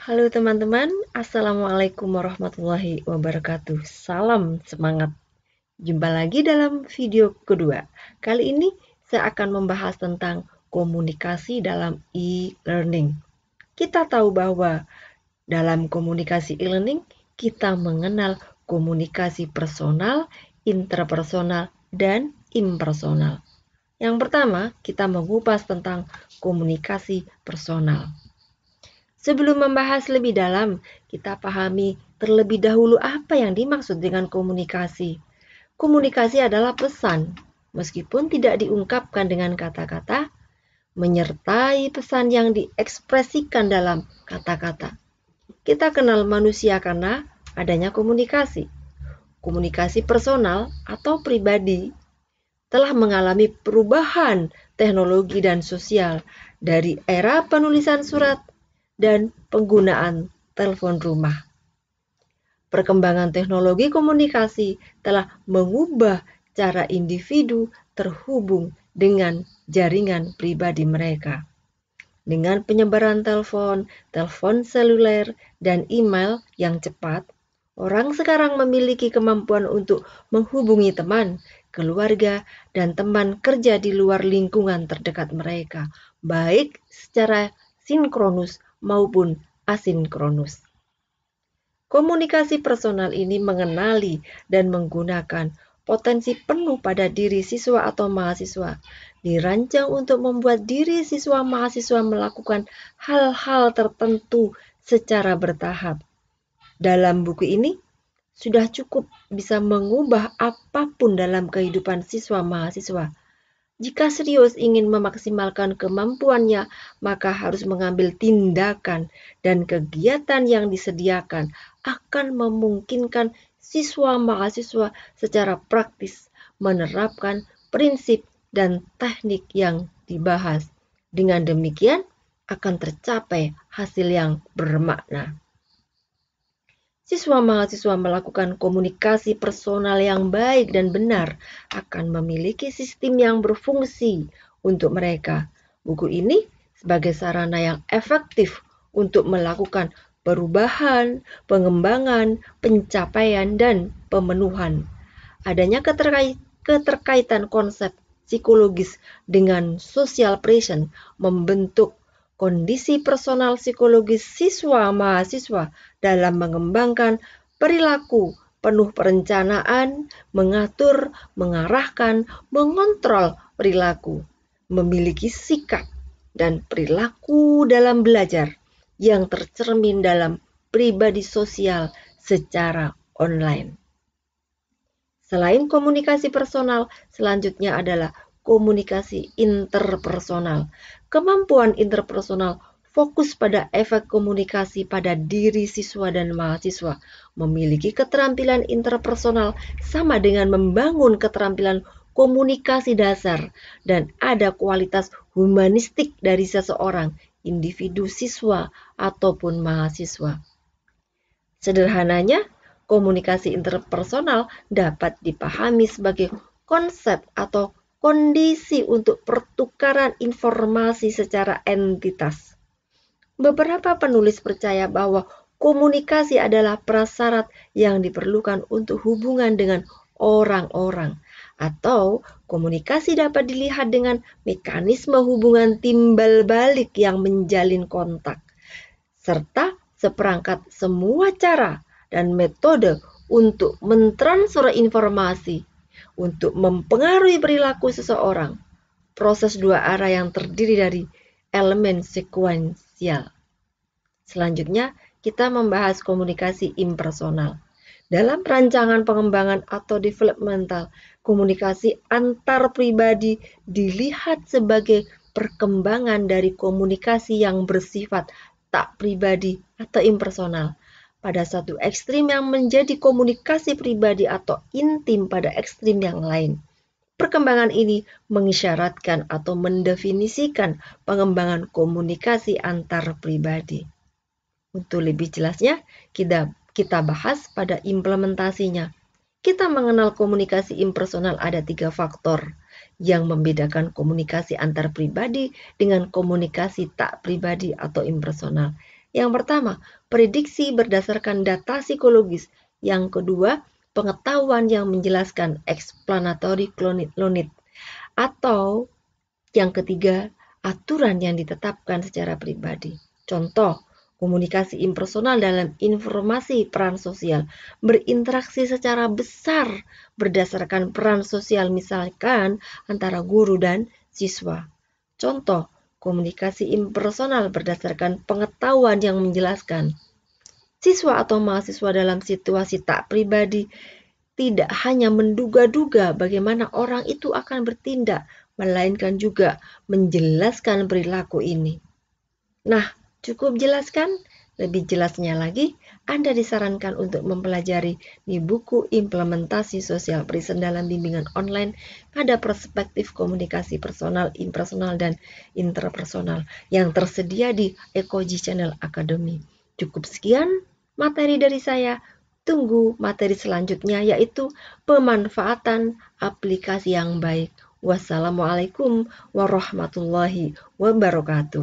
Halo teman-teman, Assalamualaikum warahmatullahi wabarakatuh. Salam semangat. Jumpa lagi dalam video kedua. Kali ini saya akan membahas tentang komunikasi dalam e-learning. Kita tahu bahwa dalam komunikasi e-learning, kita mengenal komunikasi personal, interpersonal, dan impersonal. Yang pertama, kita mengupas tentang komunikasi personal. Sebelum membahas lebih dalam, kita pahami terlebih dahulu apa yang dimaksud dengan komunikasi. Komunikasi adalah pesan, meskipun tidak diungkapkan dengan kata-kata, menyertai pesan yang diekspresikan dalam kata-kata. Kita kenal manusia karena adanya komunikasi. Komunikasi personal atau pribadi telah mengalami perubahan teknologi dan sosial dari era penulisan surat dan penggunaan telepon rumah. Perkembangan teknologi komunikasi telah mengubah cara individu terhubung dengan jaringan pribadi mereka. Dengan penyebaran telepon seluler, dan email yang cepat, orang sekarang memiliki kemampuan untuk menghubungi teman, keluarga, dan teman kerja di luar lingkungan terdekat mereka, baik secara sinkronus maupun asinkronus. Komunikasi personal ini mengenali dan menggunakan potensi penuh pada diri siswa atau mahasiswa, dirancang untuk membuat diri siswa mahasiswa melakukan hal-hal tertentu secara bertahap. Dalam buku ini, sudah cukup bisa mengubah apapun dalam kehidupan siswa mahasiswa. Jika serius ingin memaksimalkan kemampuannya, maka harus mengambil tindakan dan kegiatan yang disediakan akan memungkinkan siswa mahasiswa secara praktis menerapkan prinsip dan teknik yang dibahas. Dengan demikian, akan tercapai hasil yang bermakna. Siswa mahasiswa melakukan komunikasi personal yang baik dan benar akan memiliki sistem yang berfungsi untuk mereka. Buku ini sebagai sarana yang efektif untuk melakukan perubahan, pengembangan, pencapaian, dan pemenuhan. Adanya keterkaitan konsep psikologis dengan social present membentuk kondisi personal psikologis siswa mahasiswa dalam mengembangkan perilaku penuh perencanaan, mengatur, mengarahkan, mengontrol perilaku, memiliki sikap dan perilaku dalam belajar yang tercermin dalam pribadi sosial secara online. Selain komunikasi personal, selanjutnya adalah komunikasi interpersonal. Kemampuan interpersonal fokus pada efek komunikasi pada diri siswa dan mahasiswa. Memiliki keterampilan interpersonal sama dengan membangun keterampilan komunikasi dasar dan ada kualitas humanistik dari seseorang, individu siswa ataupun mahasiswa. Sederhananya, komunikasi interpersonal dapat dipahami sebagai konsep atau kondisi untuk pertukaran informasi secara entitas. Beberapa penulis percaya bahwa komunikasi adalah prasyarat yang diperlukan untuk hubungan dengan orang-orang, atau komunikasi dapat dilihat dengan mekanisme hubungan timbal balik yang menjalin kontak, serta seperangkat semua cara dan metode untuk mentransfer informasi, untuk mempengaruhi perilaku seseorang. Proses dua arah yang terdiri dari elemen sekuensial. Selanjutnya, kita membahas komunikasi impersonal. Dalam perancangan pengembangan atau developmental, komunikasi antar pribadi dilihat sebagai perkembangan dari komunikasi yang bersifat tak pribadi atau impersonal pada satu ekstrim yang menjadi komunikasi pribadi atau intim pada ekstrim yang lain. Perkembangan ini mengisyaratkan atau mendefinisikan pengembangan komunikasi antar pribadi. Untuk lebih jelasnya, kita bahas pada implementasinya. Kita mengenal komunikasi impersonal ada 3 faktor yang membedakan komunikasi antar pribadi dengan komunikasi tak pribadi atau impersonal. Yang pertama, prediksi berdasarkan data psikologis. Yang kedua, pengetahuan yang menjelaskan explanatory knowledge. Atau yang ketiga, aturan yang ditetapkan secara pribadi. Contoh, komunikasi impersonal dalam informasi peran sosial berinteraksi secara besar berdasarkan peran sosial, misalkan antara guru dan siswa. Contoh, komunikasi impersonal berdasarkan pengetahuan yang menjelaskan. Siswa atau mahasiswa dalam situasi tak pribadi tidak hanya menduga-duga bagaimana orang itu akan bertindak, melainkan juga menjelaskan perilaku ini. Nah, cukup jelaskan? Lebih jelasnya lagi, Anda disarankan untuk mempelajari di buku Implementasi Social Present dalam Bimbingan Online pada Perspektif Komunikasi Personal, Impersonal, dan Interpersonal yang tersedia di Ekoji Channel Academy. Cukup sekian materi dari saya. Tunggu materi selanjutnya, yaitu pemanfaatan aplikasi yang baik. Wassalamualaikum warahmatullahi wabarakatuh.